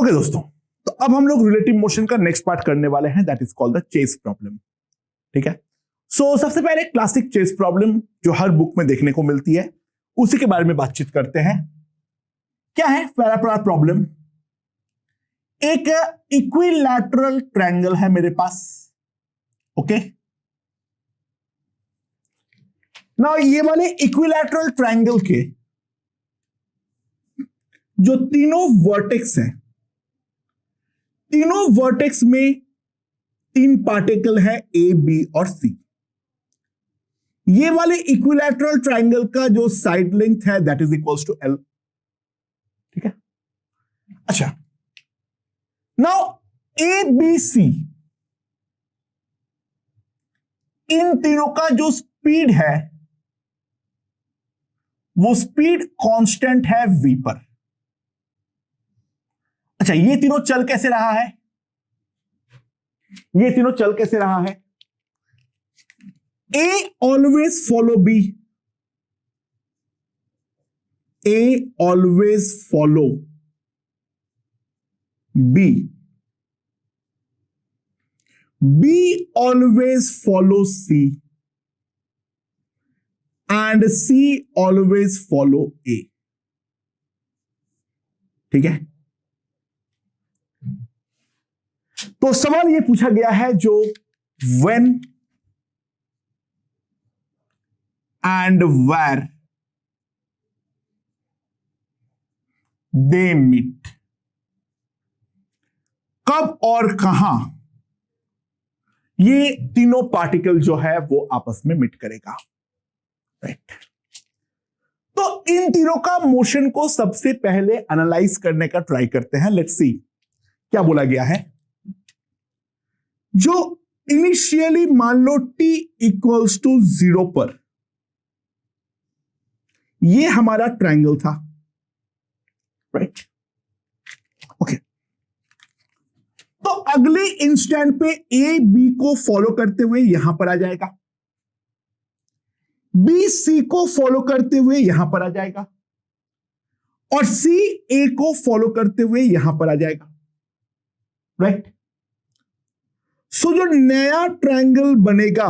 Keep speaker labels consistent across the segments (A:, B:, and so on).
A: Okay दोस्तों, तो अब हम लोग रिलेटिव मोशन का नेक्स्ट पार्ट करने वाले हैं, that is called the chase problem. ठीक है, सो सबसे पहले क्लासिक चेस प्रॉब्लम जो हर बुक में देखने को मिलती है उसी के बारे में बातचीत करते हैं। क्या है पहला प्रॉब्लम? एक इक्विलैटरल ट्रायंगल है मेरे पास। ओके, नाउ ये वाले इक्विलैटरल ट्रायंगल के जो तीनों वर्टेक्स हैं, तीनों वर्टेक्स में तीन पार्टिकल है ए, बी और सी। ये वाले इक्विलैटरल ट्रायंगल का जो साइड लेंथ है that is equals to L. ठीक है, अच्छा, नाउ ए बी सी इन तीनों का जो स्पीड है वो स्पीड कांस्टेंट है v पर। अच्छा, ये तीनों चल कैसे रहा है? ये तीनों चल कैसे रहा है? A always follow B. A always follow B. B always follow C. And C always follow A. ठीक है, तो सवाल ये पूछा गया है जो when and where they meet, कब और कहां ये तीनों पार्टिकल जो है वो आपस में मिट करेगा। राइट, तो इन तीनों का मोशन को सबसे पहले एनालाइज करने का ट्राई करते हैं। लेट्स सी क्या बोला गया है। जो इनिशियली मान लो t इक्वल्स टू 0 पर ये हमारा ट्रायंगल था। राइट, ओके, तो अगले इंस्टेंट पे ए बी को फॉलो करते हुए यहां पर आ जाएगा, बी सी को फॉलो करते हुए यहां पर आ जाएगा और सी ए को फॉलो करते हुए यहां पर आ जाएगा। राइट, सो जो नया ट्रायंगल बनेगा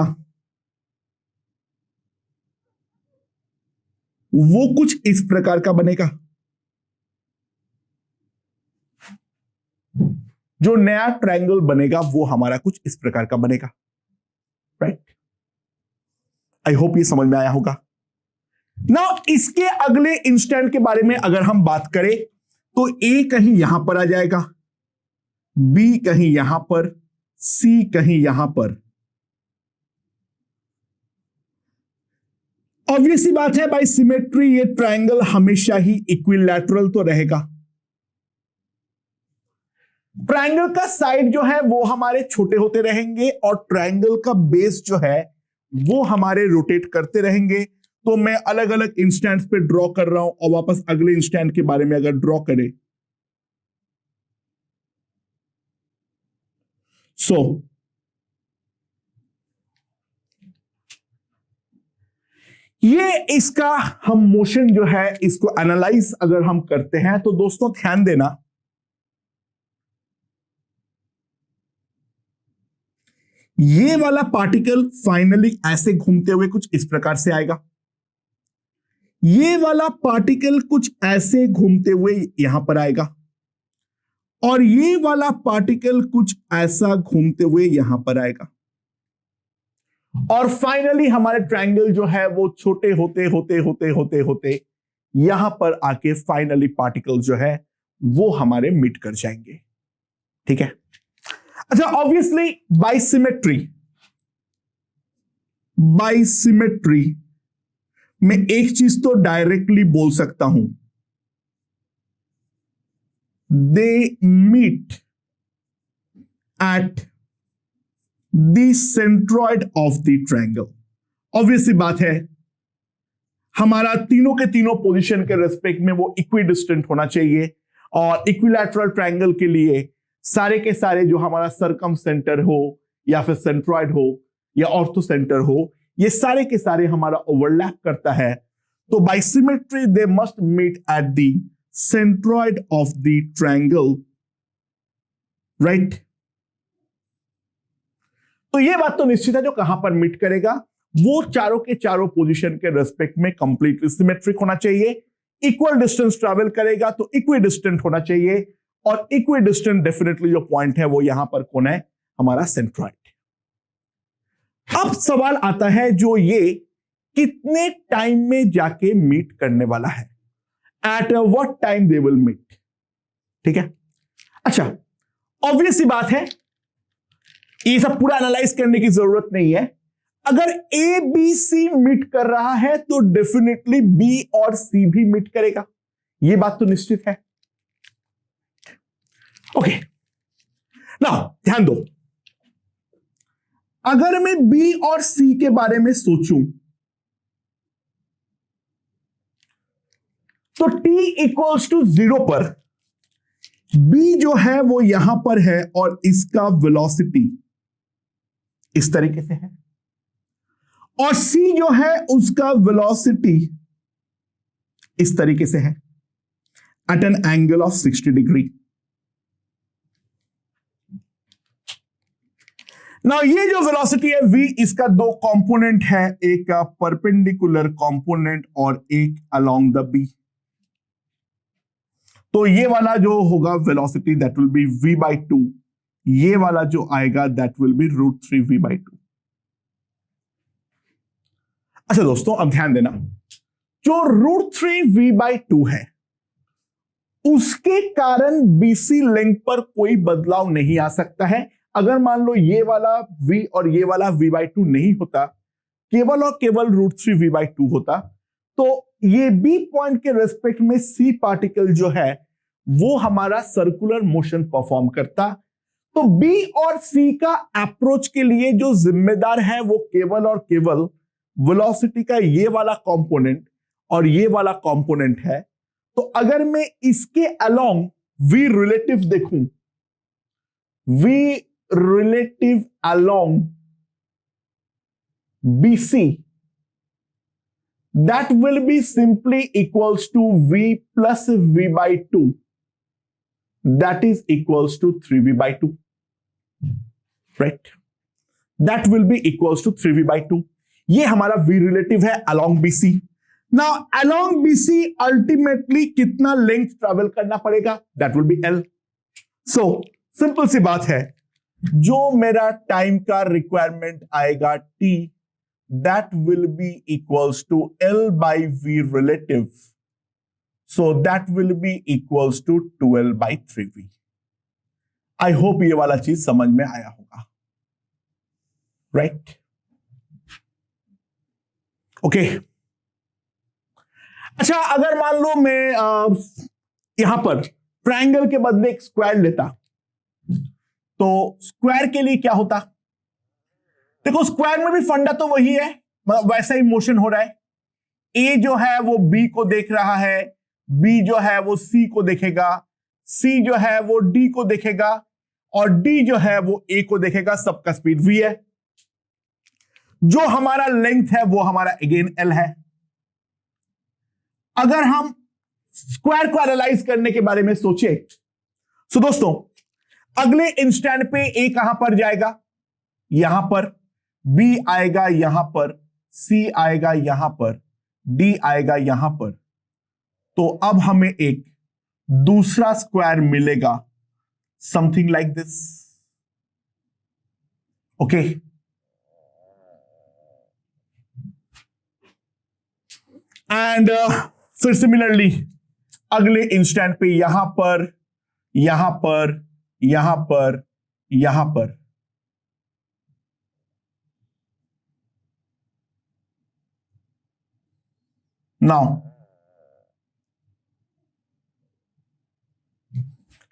A: वो कुछ इस प्रकार का बनेगा। जो नया ट्रायंगल बनेगा वो हमारा कुछ इस प्रकार का बनेगा। राइट, आई होप ये समझ में आया होगा। नाउ इसके अगले इंस्टेंट के बारे में अगर हम बात करें तो ए कहीं यहां पर आ जाएगा, बी कहीं यहां पर, सी कहीं यहां पर। ऑब्वियस सी बात है बाय सिमेट्री ये ट्रायंगल हमेशा ही इक्विलैटरल तो रहेगा। ट्रायंगल का साइड जो है वो हमारे छोटे होते रहेंगे और ट्रायंगल का बेस जो है वो हमारे रोटेट करते रहेंगे। तो मैं अलग अलग इंस्टेंट्स पे ड्रॉ कर रहा हूं और वापस अगले इंस्टेंट के बारे में अगर ड्रॉ करें सो ये इसका हम मोशन जो है इसको एनालाइज अगर हम करते हैं तो दोस्तों ध्यान देना, ये वाला पार्टिकल फाइनली ऐसे घूमते हुए कुछ इस प्रकार से आएगा, ये वाला पार्टिकल कुछ ऐसे घूमते हुए यहां पर आएगा और ये वाला पार्टिकल कुछ ऐसा घूमते हुए यहां पर आएगा और फाइनली हमारे ट्रायंगल जो है वो छोटे होते होते होते होते होते यहां पर आके फाइनली पार्टिकल जो है वो हमारे मिट कर जाएंगे। ठीक है, अच्छा, ऑब्वियसली बाय सिमेट्री मैं एक चीज तो डायरेक्टली बोल सकता हूं, they meet at the centroid of the triangle। Obvious सी बात है हमारा तीनों के तीनों पोजीशन के रेस्पेक्ट में वो इक्विडिस्टेंट होना चाहिए और इक्विलैटरल ट्रायंगल के लिए सारे के सारे जो हमारा सरकम सेंटर हो या फिर सेंट्रॉइड हो या ऑर्थो सेंटर हो ये सारे के सारे हमारा ओवरलैप करता है। तो by symmetry they must meet at the centroid of the triangle right. तो ये बात तो निश्चित है, जो कहां पर मीट करेगा वो चारों के चारों पोजीशन के रेस्पेक्ट में कंप्लीटली सिमेट्रिक होना चाहिए। इक्वल डिस्टेंस ट्रैवल करेगा तो इक्वी डिस्टेंट होना चाहिए, और इक्वी डिस्टेंट डेफिनेटली जो पॉइंट है वो यहां पर कौन है, हमारा सेंट्रॉइड। अब सवाल आता है जो ये कितने टाइम में जाके मीट करने वाला है, at what time they will meet. ठीक है, अच्छा ऑब्वियस सी बात है, ये सब पूरा एनालाइज करने की जरूरत नहीं है। अगर ए बी सी मीट कर रहा है तो डेफिनेटली बी और सी भी मीट करेगा, ये बात तो निश्चित है। ओके, नाउ ध्यान दो, अगर मैं बी और सी के बारे में सोचूं तो t इक्वल्स टू 0 पर b जो है वो यहां पर है और इसका वेलोसिटी इस तरीके से है, और c जो है उसका वेलोसिटी इस तरीके से है at an angle of 60 degree. Now ये जो वेलोसिटी है v, इसका दो कंपोनेंट है, एक परपेंडिकुलर कंपोनेंट और एक अलोंग द b। तो ये वाला जो होगा velocity that will B v/2, ये वाला जो आएगा दैट विल बी √3v/2। अच्छा दोस्तों अब ध्यान देना, जो √3v/2 है उसके कारण BC लेंथ पर कोई बदलाव नहीं आ सकता है। अगर मान लो ये वाला v और ये वाला v/2 नहीं होता, केवल और केवल √3v/2 होता, तो ये B पॉइंट के रेस्पेक्ट में C पार्टिकल जो है वो हमारा सर्कुलर मोशन परफॉर्म करता। तो B और C का अप्रोच के लिए जो जिम्मेदार है वो केवल और केवल वेलोसिटी का ये वाला कंपोनेंट और ये वाला कंपोनेंट है। तो अगर मैं इसके अलोंग V रिलेटिव देखूं, V relative along BC, that will be simply equals to V plus V/2, that is equals to 3v/2, right? That will be equals to 3v/2। ये हमारा V रिलेटिव है along BC। Now along BC ultimately कितना length travel करना पड़ेगा, that will be L। So simple सी बात है, जो मेरा टाइम का रिक्वायरमेंट आएगा T, that will be equals to L by V relative, so that will be equals to 2L/3V। I hope ये वाला चीज समझ में आया होगा, राइट? ओके, अच्छा अगर मान लो मैं यहां पर ट्रायंगल के बदले एक स्क्वायर लेता, तो स्क्वायर के लिए क्या होता? देखो स्क्वायर में भी फंडा तो वही है, वैसा ही मोशन हो रहा है। ए जो है वो बी को देख रहा है, बी जो है वो सी को देखेगा, सी जो है वो डी को देखेगा, और डी जो है वो ए को देखेगा। सबका स्पीड v है। जो हमारा लेंथ है वो हमारा अगेन एल है। अगर हम स्क्वायर को एनालाइज करने के बारे में सोचे, तो दोस्तों अगले इंस्टेंट पे ए कहां पर जाएगा, यहां पर, B आएगा यहां पर, C आएगा यहां पर, D आएगा यहां पर। तो अब हमें एक दूसरा स्क्वायर मिलेगा, something like this. Okay, and फिर सिमिलरली अगले इंस्टेंट पे यहां पर, यहां पर, यहां पर, यहां पर। नाउ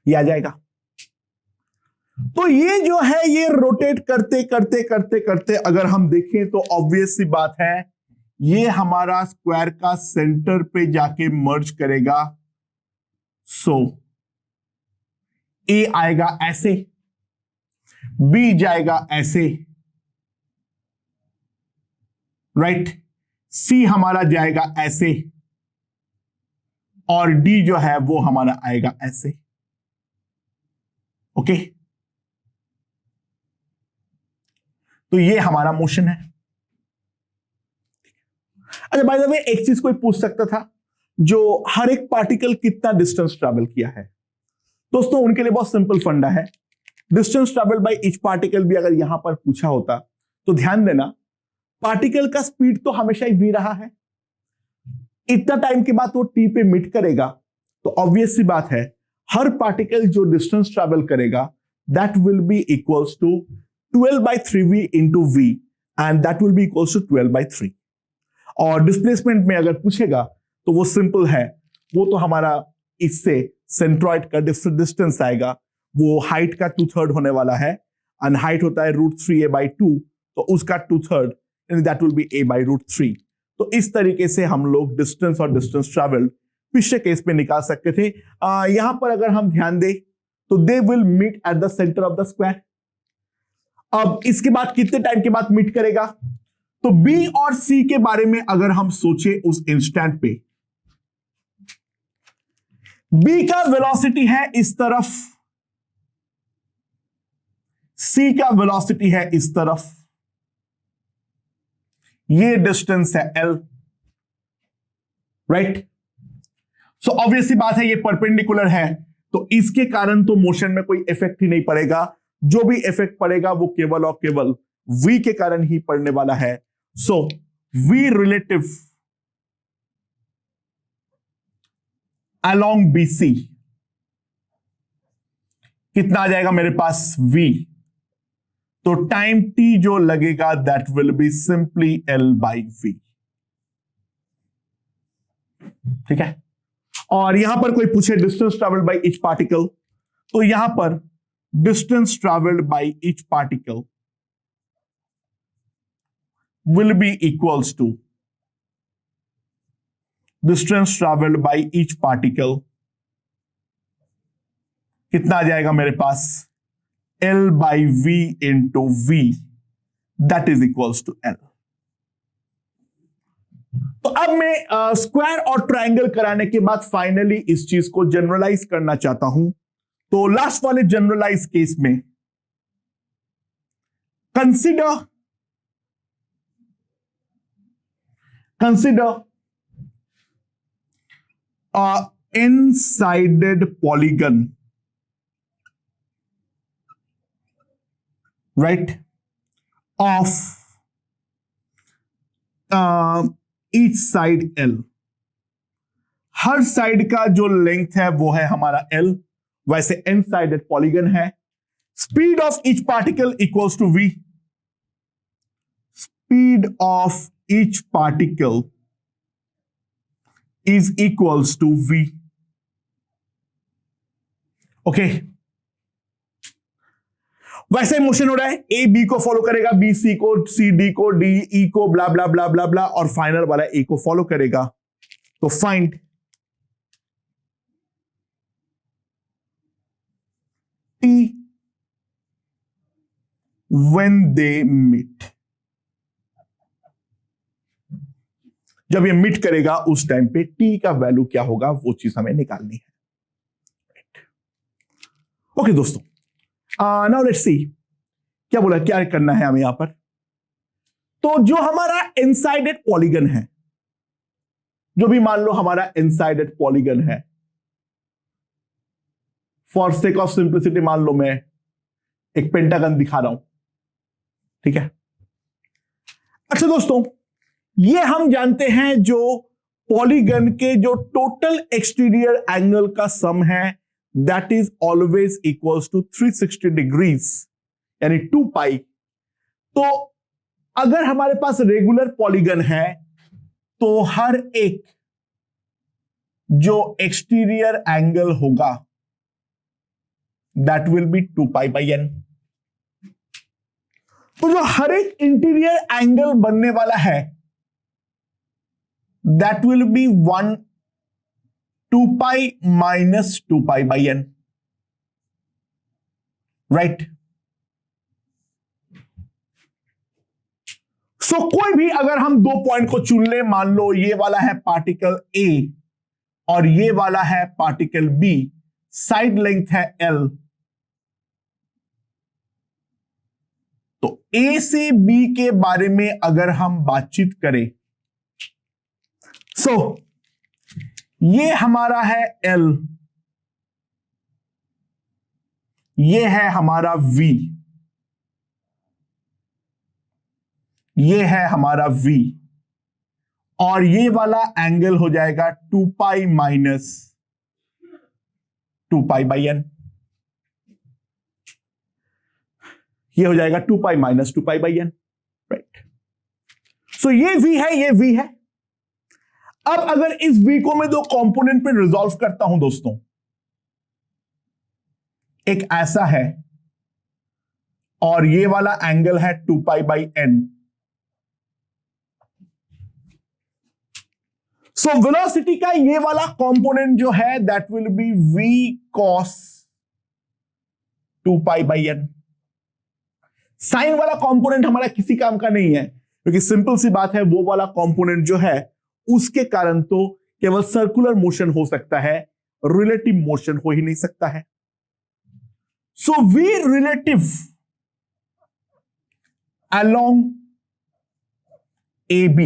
A: ये आ जाएगा। तो ये जो है ये रोटेट करते करते करते करते अगर हम देखें तो ऑब्वियस सी बात है, ये हमारा स्क्वायर का सेंटर पे जाके मर्ज करेगा। सो ए आएगा ऐसे, बी जाएगा ऐसे, राइट? सी हमारा जाएगा ऐसे, और डी जो है वो हमारा आएगा ऐसे। ओके, तो ये हमारा मोशन है। अच्छा बाय द वे एक चीज कोई पूछ सकता था, जो हर एक पार्टिकल कितना डिस्टेंस ट्रैवल किया है। दोस्तों उनके लिए बहुत सिंपल फंडा है। Distance travel by each particle भी अगर यहां पर पूछा होता तो ध्यान देना, पार्टिकल का स्पीड तो हमेशा ही v रहा है। इतना टाइम के बाद वो t पे मीट करेगा, तो ऑब्वियस सी बात है हर पार्टिकल जो डिस्टेंस ट्रैवल करेगा that will be equals to 12/3v into v and that will be equals to 12/3। और डिस्प्लेसमेंट में अगर पूछेगा तो वो सिंपल है, वो तो हमारा इससे सेंट्रॉइड का डिस्टेंस आएगा, वो हाइट का 2/3 होने वाला है एंड हाइट होता है √3a/2, तो उसका 2/3 यानी दैट विल बी a/√3। तो इस तरीके से हम लोग डिस्टेंस और डिस्टेंस ट्रैवल पिछले केस में निकाल सकते थे। यहां पर अगर हम ध्यान दें तो they will meet at the centre of the square. अब इसके बाद कितने टाइम के बाद मीट करेगा, तो बी और सी के बारे में अगर हम सोचे उस इंस्टेंट पे, बी का वेलोसिटी है इस तरफ, सी का वेलोसिटी है इस तरफ, ये डिस्टेंस है L, राइट। सो ऑब्वियसली बात है ये परपेंडिकुलर है, तो इसके कारण तो मोशन में कोई इफेक्ट ही नहीं पड़ेगा, जो भी इफेक्ट पड़ेगा वो केवल और केवल v के कारण ही पड़ने वाला है। So v relative along BC कितना आ जाएगा मेरे पास v, तो टाइम t जो लगेगा that will be simply L/v। ठीक है, और यहां पर कोई पूछे distance travelled by each particle, तो यहां पर distance travelled by each particle will be equals to distance travelled by each particle कितना आ जाएगा मेरे पास L/v into v that is equals to L। तो अब मैं स्क्वायर और ट्रायंगल कराने के बाद फाइनली इस चीज को जनरलाइज करना चाहता हूं। तो लास्ट वाले जनरलाइज केस में consider n-sided polygon, right, of each side L। Her side का जो लेंथ है वो है हमारा L, वैसे n-sided polygon है। Speed of each particle equals to v, speed of each particle is equals to v। Okay, वैसे मोशन हो रहा है, ए बी को फॉलो करेगा, बी सी को, सी डी को, डी ई को, ब्ला ब्ला ब्ला ब्ला ब्ला, और फाइनल वाला ए को फॉलो करेगा। तो find T when they meet, जब ये मीट करेगा उस टाइम पे टी का वैल्यू क्या होगा वो चीज हमें निकालनी है। ओके दोस्तों, नाउ लेट्स सी क्या बोला, क्या करना है हमें यहां पर। तो जो हमारा इनसाइडेड पॉलीगन है, जो भी मान लो हमारा इनसाइडेड पॉलीगन है, फॉर सेक ऑफ सिंप्लिसिटी मान लो मैं एक पेंटागन दिखा रहा हूं, ठीक है। अच्छा दोस्तों, ये हम जानते हैं जो पॉलीगन के जो टोटल एक्सटीरियर एंगल का सम है that is always equals to 360 degrees यानी 2 पाई। तो अगर हमारे पास रेगुलर पॉलीगन है तो हर एक जो एक्सटीरियर एंगल होगा that will B 2 pi by n। तो जो हर एक इंटीरियर एंगल बनने वाला है that will be 2 pi minus 2 pi by n, right। सो कोई भी अगर हम दो पॉइंट को चुन ले, मान लो ये वाला है पार्टिकल A और ये वाला है पार्टिकल B, साइड लेंथ है L, तो ए से बी के बारे में अगर हम बातचीत करें, ये हमारा है एल, ये है हमारा वी, ये है हमारा वी, और ये वाला एंगल हो जाएगा 2 pi minus 2 pi by N. ये हो जाएगा 2 pi minus 2 pi by N, right. So ये v है, ये v है। अब अगर इस v को मैं दो कंपोनेंट पे रिजॉल्व करता हूं दोस्तों, एक ऐसा है और ये वाला एंगल है 2 pi by n. So velocity का ये वाला कंपोनेंट जो है that will be v cos 2 pi by n. Sine वाला कंपोनेंट हमारा किसी काम का नहीं है, क्योंकि सिंपल सी बात है, वो वाला कंपोनेंट जो है उसके कारण तो केवल सर्कुलर मोशन हो सकता है, रिलेटिव मोशन हो ही नहीं सकता है। So v relative along AB,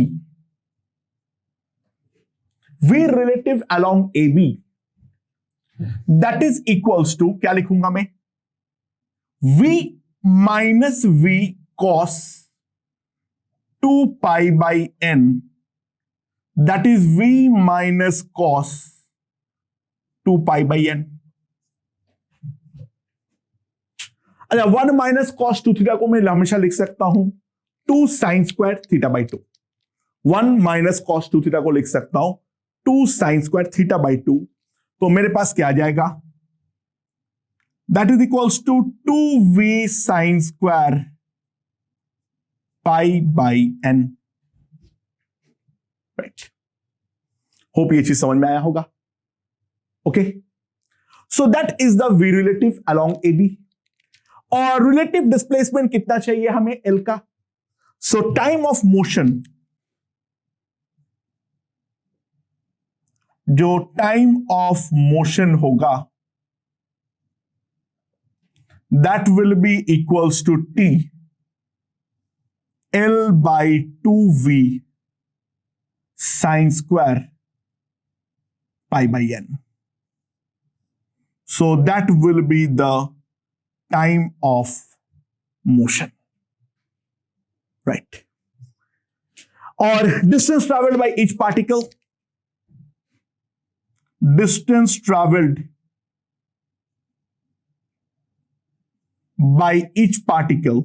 A: v relative along AB that is equals to, क्या लिखूंगा मैं, v minus v cos 2 pi by n, that is v minus cos 2 pi by n। अच्छा, 1 माइनस कॉस 2 थीटा को मैं हमेशा लिख सकता हूं 2 sine square theta by 2। 1 minus cos 2 theta को लिख सकता हूं 2 साइन स्क्वायर थीटा बाई 2। तो मेरे पास क्या आ जाएगा, that is equals to 2v sine square pi by N, right. Hope ये चीज समझ में आया होगा। Okay, so that is the v relative along AB। और रिलेटिव डिस्प्लेसमेंट कितना चाहिए हमें, L का। सो टाइम ऑफ मोशन, जो टाइम ऑफ मोशन होगा that will be equals to T L by 2v sine square pi by n। So that will be the time of motion, right? Or distance traveled by each particle, distance traveled by each particle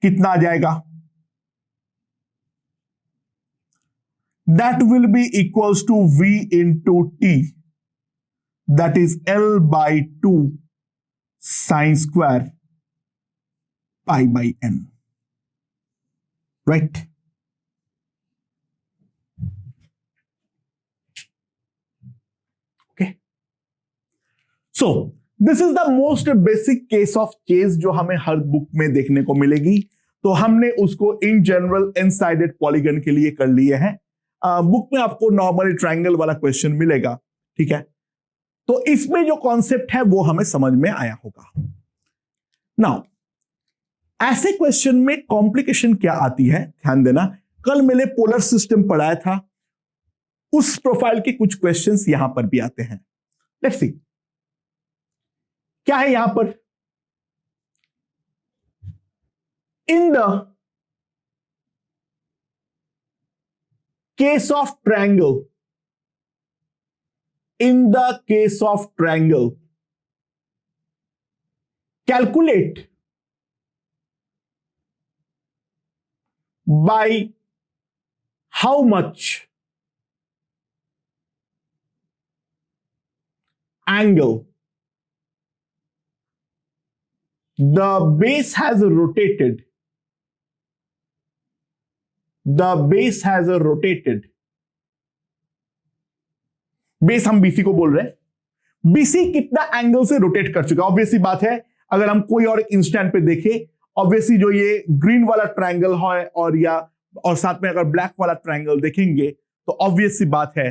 A: कितना आ जाएगा, that will be equals to v into t, that is L by 2 sine square pi by N, right. Okay, so this is the most basic case of chase जो हमें हर book में देखने को मिलेगी। तो हमने उसको in general n sided polygon के लिए कर लिए हैं। बुक में आपको नॉर्मली ट्रायंगल वाला क्वेश्चन मिलेगा, ठीक है। तो इसमें जो कॉन्सेप्ट है वो हमें समझ में आया होगा। नाउ ऐसे क्वेश्चन में कॉम्प्लिकेशन क्या आती है, ध्यान देना। कल मैंने पोलर सिस्टम पढ़ाया था, उस प्रोफाइल के कुछ क्वेश्चंस यहां पर भी आते हैं। लेट्स सी क्या है यहां पर। In the case of triangle, in the case of triangle, calculate by how much angle the base has rotated, the base has rotated, base हम बीसी को बोल रहे हैं, बीसी कितना एंगल से रोटेट कर चुका है। ऑब्वियसली बात है, अगर हम कोई और इंस्टेंट पे देखें, ऑब्वियसली जो ये ग्रीन वाला ट्रायंगल है और साथ में अगर ब्लैक वाला ट्रायंगल देखेंगे तो ऑब्वियसली बात है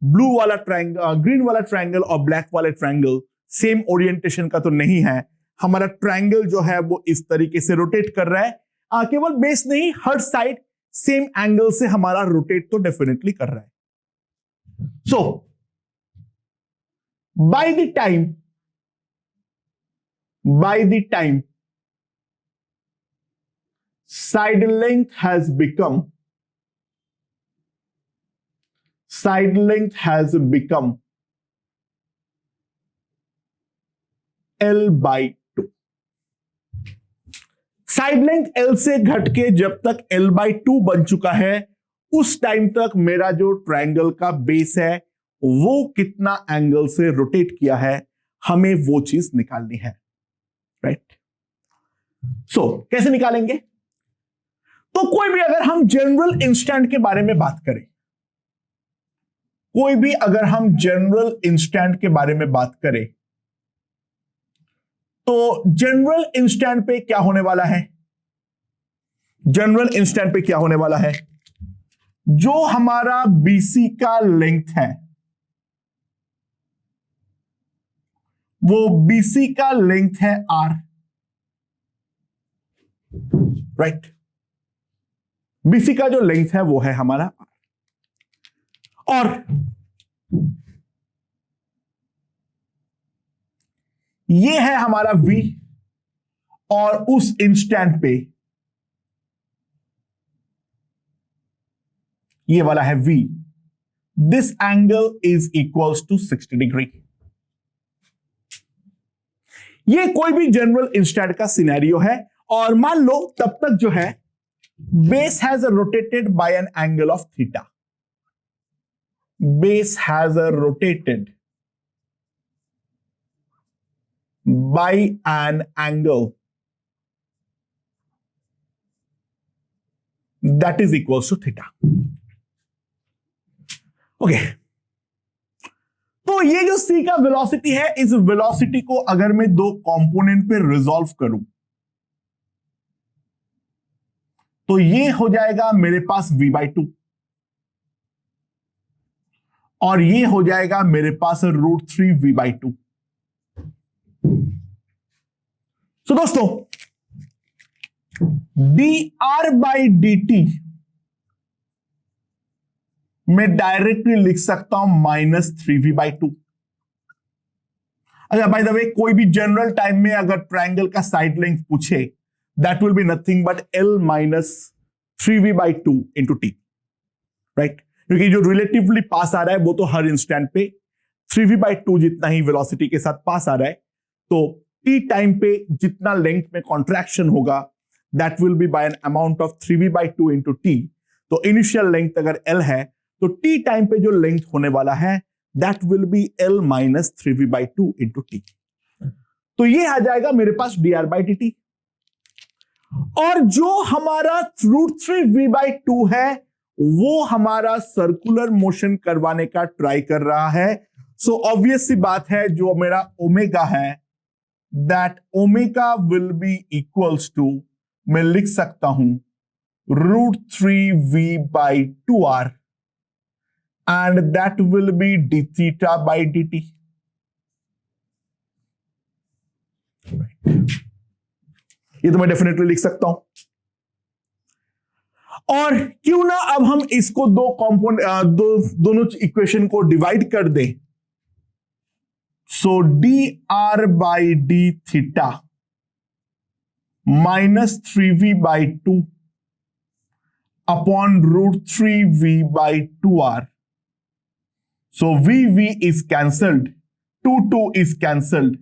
A: ब्लू वाला ट्रायंगल, ग्रीन वाला ट्रायंगल और ब्लैक वाला ट्रायंगल सेम ओरिएंटेशन का तो नहीं है। हमारा ट्रायंगल जो है वो इस तरीके से रोटेट कर रहा है। केवल बेस नहीं, हर साइड सेम एंगल से हमारा रोटेट तो डेफिनेटली कर रहा है। So by the time side length has become L by 2। Side length L से घट के जब तक L by 2 बन चुका है, उस टाइम तक मेरा जो ट्रायंगल का बेस है वो कितना एंगल से रोटेट किया है, हमें वो चीज निकालनी है, राइट। सो कैसे निकालेंगे? तो कोई भी अगर हम जनरल इंस्टेंट के बारे में बात करें, तो जनरल इंस्टेंट पे क्या होने वाला है? जो हमारा BC का लेंथ है, वो BC का लेंथ है R, राइट। BC का जो लेंथ है वो है हमारा R, और ये है हमारा V, और उस इंस्टेंट पे ये वाला है V। This angle is equals to 60 degree. ये कोई भी जनरल इंस्टेंट का सिनेरियो है, और मान लो तब तक जो है base has rotated by an angle of theta. Base has rotated by an angle that is equals to theta. Okay. तो ये जो C का वेलोसिटी है, इस वेलोसिटी को अगर मैं दो कंपोनेंट पे रिजॉल्व करूं, तो ये हो जाएगा मेरे पास V/2, और ये हो जाएगा मेरे पास √3 V/2। तो दोस्तों dr/dt मैं डायरेक्टली लिख सकता हूं -3V/2। अच्छा, बाय द वे, कोई भी जनरल टाइम में अगर ट्रायंगल का साइड लेंथ पूछे, that will be nothing but L minus 3V/2 into T, right? क्योंकि जो रिलेटिवली पास आ रहा है वो तो हर इंस्टेंट पे 3V/2 जितना ही वेलोसिटी के साथ पास आ रहा है, तो T टाइम पे जितना लेंथ में कॉन्ट्रैक्शन होगा that will be by an amount of 3V/2 into T। तो इनिशियल लेंथ अगर L है, तो T टाइम पे जो लेंथ होने वाला है that will be L minus 3V/2 into T। तो ये आ जाएगा मेरे पास dr/dt, और जो हमारा √3V/2 है वो हमारा सर्कुलर मोशन करवाने का ट्राई कर रहा है। सो ऑब्वियस सी बात है, जो मेरा ओमेगा है, that omega will be equals to, मैं लिख सकता हूं √3V/2R, and that will B dθ/dt। ये तो मैं डेफिनेटली लिख सकता हूं। और क्यों ना अब हम इसको दो कंपोनेंट दोनों इक्वेशन को डिवाइड कर दें। सो dr/dθ -3V/2 upon √3V/2R। So V is cancelled, 2 is cancelled,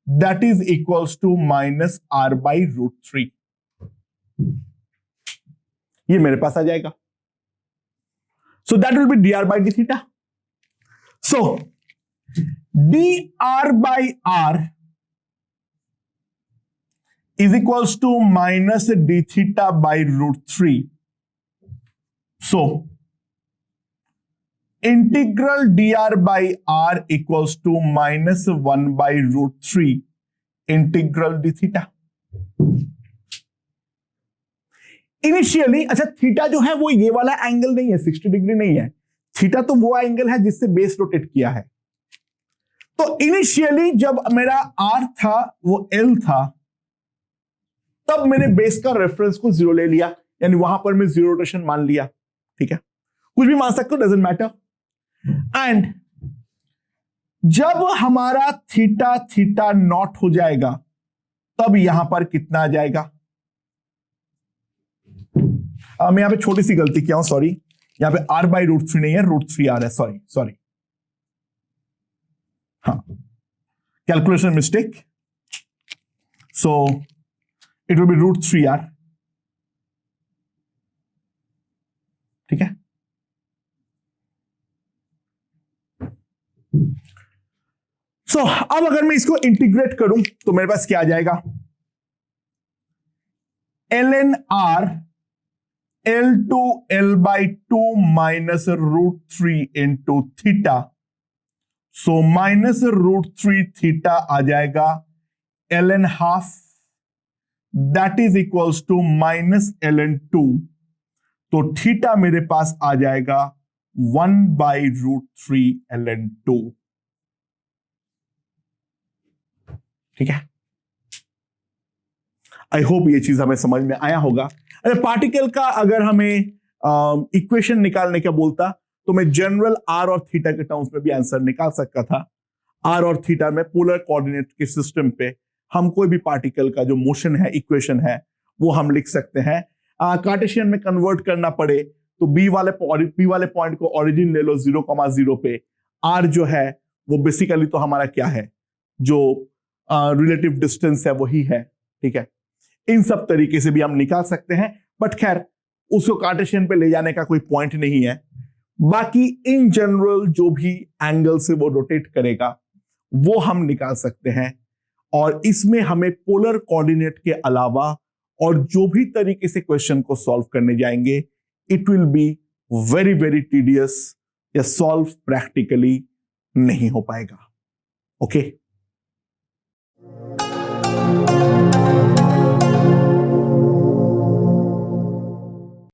A: that is equals to -R/√3। ये मेरे पास आ जाएगा। सो that will B dr/dθ। So dr/r is equals to -dθ/√3। So integral dr/r equals to -1/√3 integral dθ। Initially, अच्छा, theta जो है वो ये वाला angle नहीं है, 60 डिग्री नहीं है। थीटा तो वो एंगल है जिससे बेस रोटेट किया है। तो इनिशियली जब मेरा आर था वो एल था, तब मैंने बेस का रेफरेंस को 0 ले लिया, यानी वहां पर मैं 0 रोटेशन मान लिया। ठीक है, कुछ भी मान सकते हो, डजंट मैटर। एंड जब हमारा थीटा थीटा नॉट हो जाएगा, तब यहां पर कितना आ जाएगा? मैं यहां पे छोटी सी गलती किया हूं, सॉरी। यहां पे r/√3 नहीं है, √3r है, सॉरी। हाँ, calculation mistake. So it will be √3r। ठीक है, सो अब अगर मैं इसको इंटीग्रेट करूं तो मेरे पास क्या आ जाएगा? ln r L2 L/2 minus √3 into theta. So minus √3 theta आ जाएगा ln half, that is equals to minus ln 2. तो थीटा मेरे पास आ जाएगा 1/√3 ln 2। ठीक है, आई होप ये चीज हमें समझ में आया होगा। अरे पार्टिकल का अगर हमें इक्वेशन निकालने का बोलता तो मैं जनरल आर और थीटा के टर्म्स में भी आंसर निकाल सकता था। आर और थीटा में पोलर कोऑर्डिनेट के सिस्टम पे हम कोई भी पार्टिकल का जो मोशन है, इक्वेशन है, वो हम लिख सकते हैं। कार्टेशियन में कन्वर्ट करना पड़े तो बी वाले पॉइंट को ओरिजिन ले लो 0,0 पे। आर जो है वो बेसिकली तो हमारा क्या है, जो रिलेटिव डिस्टेंस है वही है। ठीक है, इन सब तरीके से भी हम निकाल सकते हैं, बट खैर उसको कार्टेशियन पे ले जाने का कोई पॉइंट नहीं है। बाकी इन जनरल जो भी एंगल से वो रोटेट करेगा वो हम निकाल सकते हैं। और इसमें हमें पोलर कोऑर्डिनेट के अलावा और जो भी तरीके से क्वेश्चन को सॉल्व करने जाएंगे, it will be very very tedious, या सॉल्व प्रैक्टिकली नहीं हो पाएगा। ओके